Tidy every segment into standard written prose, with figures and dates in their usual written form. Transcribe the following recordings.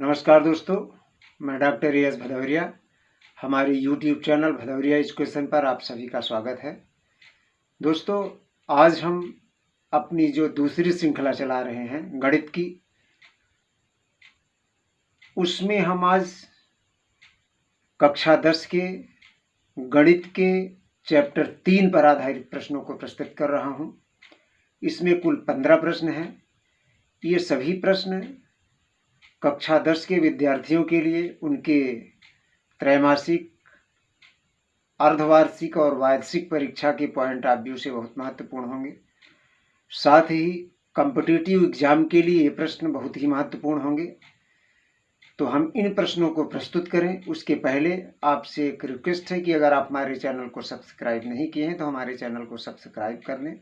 नमस्कार दोस्तों, मैं डॉक्टर रियाज भदौरिया। हमारे यूट्यूब चैनल भदौरिया एजुकेशन पर आप सभी का स्वागत है। दोस्तों, आज हम अपनी जो दूसरी श्रृंखला चला रहे हैं गणित की, उसमें हम आज कक्षा 10 के गणित के चैप्टर 3 पर आधारित प्रश्नों को प्रस्तुत कर रहा हूं। इसमें कुल 15 प्रश्न हैं। ये सभी प्रश्न कक्षा 10 के विद्यार्थियों के लिए उनके त्रैमासिक, अर्धवार्षिक और वार्षिक परीक्षा के पॉइंट ऑफ व्यू से बहुत महत्वपूर्ण होंगे। साथ ही कॉम्पिटिटिव एग्जाम के लिए ये प्रश्न बहुत ही महत्वपूर्ण होंगे। तो हम इन प्रश्नों को प्रस्तुत करें उसके पहले आपसे एक रिक्वेस्ट है कि अगर आप हमारे चैनल को सब्सक्राइब नहीं किए हैं तो हमारे चैनल को सब्सक्राइब कर लें।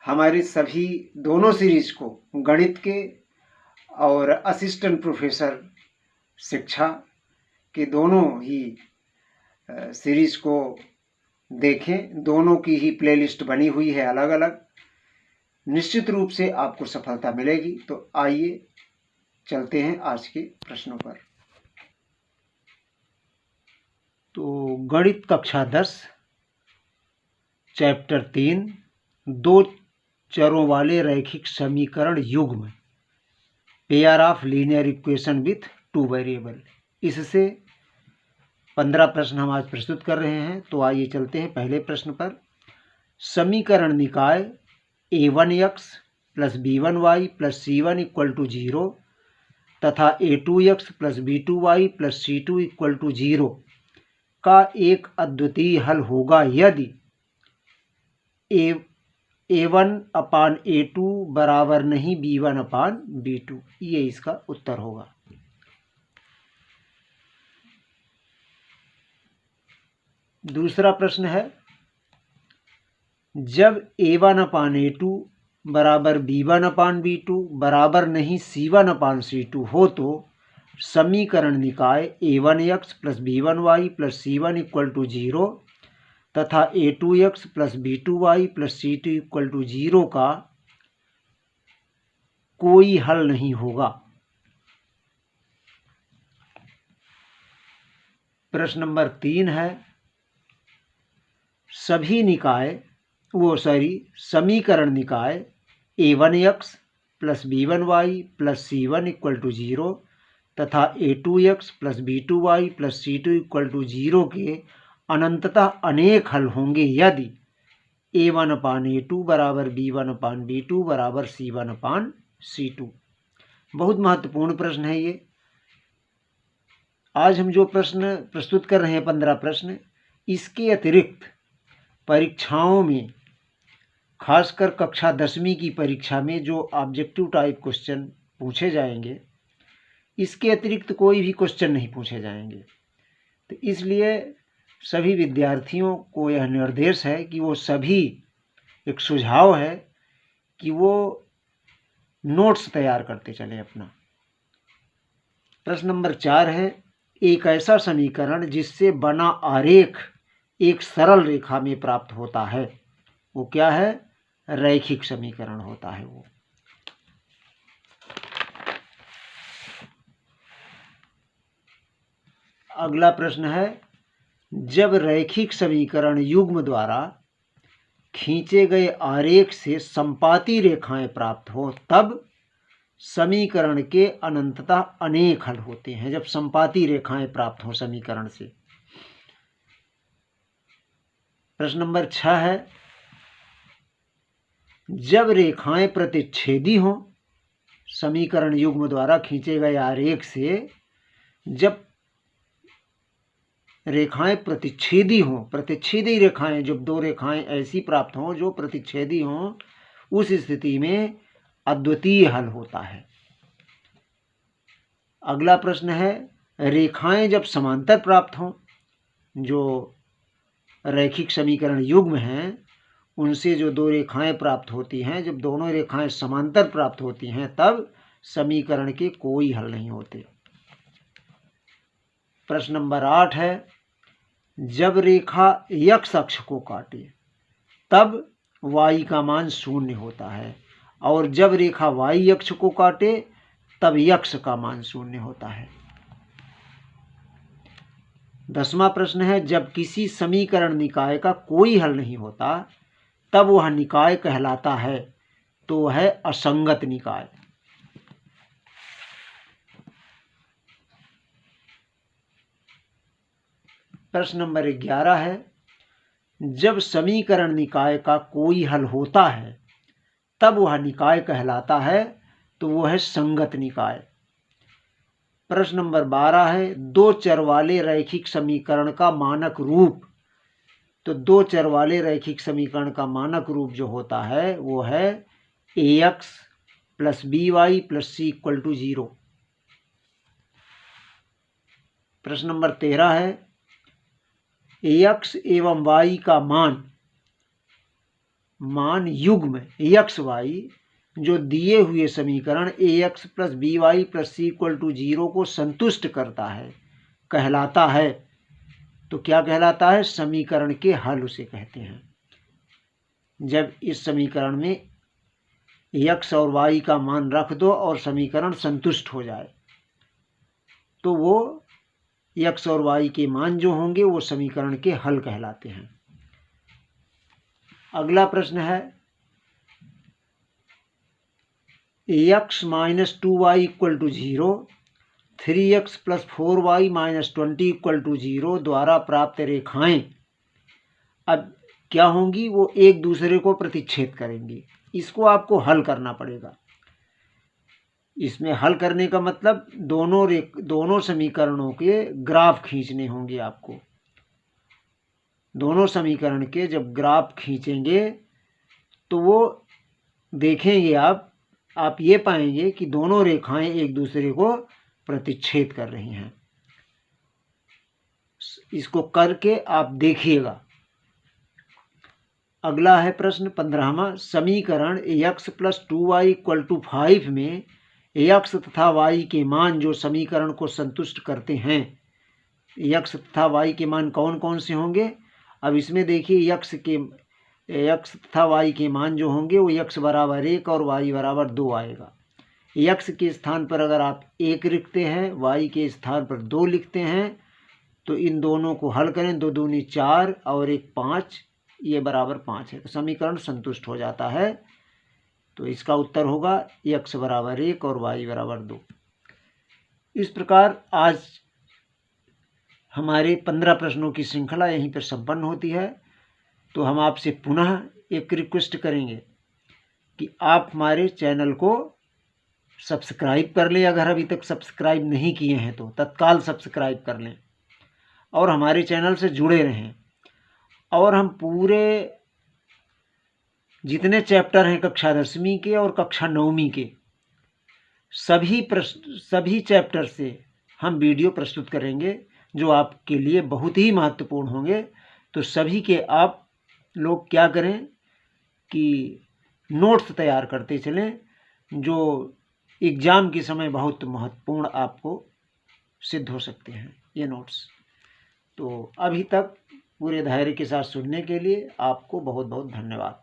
हमारी सभी दोनों सीरीज को, गणित के और असिस्टेंट प्रोफेसर शिक्षा के दोनों ही सीरीज को देखें। दोनों की ही प्लेलिस्ट बनी हुई है अलग अलग। निश्चित रूप से आपको सफलता मिलेगी। तो आइए चलते हैं आज के प्रश्नों पर। तो गणित कक्षा 10 चैप्टर 3, दो चरों वाले रैखिक समीकरण युग्म, pair of linear equation with 2 variable. इससे 15 प्रश्न हम आज प्रस्तुत कर रहे हैं। तो आइए चलते हैं पहले प्रश्न पर। समीकरण निकाय a1x + b1y + c1 = 0 तथा a2x + b2y + c2 = 0 का एक अद्वितीय हल होगा यदि a1/a2 बराबर नहीं b1/b2। ये इसका उत्तर होगा। दूसरा प्रश्न है, जब a1/a2 बराबर b1/b2 बराबर नहीं c1/c2 हो तो समीकरण निकाय a1x + b1y + c1 = 0 तथा a2x + b2y + c2 = 0 का कोई हल नहीं होगा। प्रश्न नंबर 3 है, समीकरण निकाय a1x + b1y + c1 = 0 तथा a2x + b2y + c2 = 0 के अनंततः अनेक हल होंगे यदि a1/a2 बराबर b1/b2 बराबर c1/c2। बहुत महत्वपूर्ण प्रश्न है ये। आज हम जो प्रश्न प्रस्तुत कर रहे हैं 15 प्रश्न, इसके अतिरिक्त परीक्षाओं में, खासकर कक्षा 10वीं की परीक्षा में जो ऑब्जेक्टिव टाइप क्वेश्चन पूछे जाएंगे, इसके अतिरिक्त कोई भी क्वेश्चन नहीं पूछे जाएंगे। तो इसलिए सभी विद्यार्थियों को यह निर्देश है कि वो सभी, एक सुझाव है कि वो नोट्स तैयार करते चलें अपना। प्रश्न नंबर 4 है, एक ऐसा समीकरण जिससे बना आरेख एक सरल रेखा में प्राप्त होता है, वो क्या है? रैखिक समीकरण होता है वो। अगला प्रश्न है, जब रैखिक समीकरण युग्म द्वारा खींचे गए आरेख से संपाती रेखाएं प्राप्त हो तब समीकरण के अनंततः अनेक हल होते हैं। जब संपाती रेखाएं प्राप्त हो समीकरण से। प्रश्न नंबर 6 है, जब रेखाएं प्रतिच्छेदी हों, समीकरण युग्म द्वारा खींचे गए आरेख से जब रेखाएं प्रतिच्छेदी हों, प्रतिच्छेदी रेखाएं, जब दो रेखाएं ऐसी प्राप्त हों जो प्रतिच्छेदी हों, उस स्थिति में अद्वितीय हल होता है। अगला प्रश्न है, रेखाएं जब समांतर प्राप्त हों, जो रैखिक समीकरण युग्म हैं उनसे जो दो रेखाएं प्राप्त होती हैं, जब दोनों रेखाएं समांतर प्राप्त होती हैं तब समीकरण के कोई हल नहीं होते। प्रश्न नंबर 8 है, जब रेखा x अक्ष को काटे तब y का मान 0 होता है और जब रेखा y अक्ष को काटे तब यक्ष का मान शून्य होता है। 10वां प्रश्न है, जब किसी समीकरण निकाय का कोई हल नहीं होता तब वह निकाय कहलाता है, तो वह है असंगत निकाय। प्रश्न नंबर 11 है, जब समीकरण निकाय का कोई हल होता है तब वह निकाय कहलाता है, तो वह है संगत निकाय। प्रश्न नंबर 12 है, दो चर वाले रैखिक समीकरण का मानक रूप। तो दो चर वाले रैखिक समीकरण का मानक रूप जो होता है वो है ax plus by plus c equal to 0। प्रश्न नंबर 13 है, ax एवं y का मान युग्म x y जो दिए हुए समीकरण ax plus by plus c equal to 0 को संतुष्ट करता है कहलाता है। तो क्या कहलाता है? समीकरण के हल उसे कहते हैं। जब इस समीकरण में x और y का मान रख दो और समीकरण संतुष्ट हो जाए तो वो x और y के मान जो होंगे वो समीकरण के हल कहलाते हैं। अगला प्रश्न है, x minus 2y equal to 0, 3x plus 4y minus 20 equal to 0 द्वारा प्राप्त रेखाएं अब क्या होंगी? वो एक दूसरे को प्रतिच्छेद करेंगी। इसको आपको हल करना पड़ेगा। इसमें हल करने का मतलब दोनों समीकरणों के ग्राफ खींचने होंगे आपको। दोनों समीकरण के जब ग्राफ खींचेंगे तो वो देखेंगे आप ये पाएंगे कि दोनों रेखाएं एक दूसरे को प्रतिच्छेद कर रही हैं। इसको करके आप देखिएगा। अगला है प्रश्न 15वां, समीकरण x plus 2y equal to 5 में x तथा y के मान जो समीकरण को संतुष्ट करते हैं। x तथा y के मान कौन कौन से होंगे? अब इसमें देखिए x तथा y के मान जो होंगे वो x बराबर 1 और y बराबर 2 आएगा। x के स्थान पर अगर आप 1 लिखते हैं, y के स्थान पर 2 लिखते हैं तो इन दोनों को हल करें, 2 दूनी 4 और 1 5, ये बराबर 5 है। तो समीकरण संतुष्ट हो जाता है। तो इसका उत्तर होगा x बराबर 1 और y बराबर 2। इस प्रकार आज हमारे 15 प्रश्नों की श्रृंखला यहीं पर संपन्न होती है। तो हम आपसे पुनः एक रिक्वेस्ट करेंगे कि आप हमारे चैनल को सब्सक्राइब कर लें। अगर अभी तक सब्सक्राइब नहीं किए हैं तो तत्काल सब्सक्राइब कर लें और हमारे चैनल से जुड़े रहें। और हम पूरे जितने चैप्टर हैं कक्षा 10वीं के और कक्षा 9वीं के सभी चैप्टर से हम वीडियो प्रस्तुत करेंगे जो आपके लिए बहुत ही महत्वपूर्ण होंगे। तो सभी के आप लोग क्या करें कि नोट्स तैयार करते चलें जो एग्ज़ाम के समय बहुत महत्वपूर्ण आपको सिद्ध हो सकते हैं ये नोट्स। तो अभी तक पूरे धैर्य के साथ सुनने के लिए आपको बहुत बहुत धन्यवाद।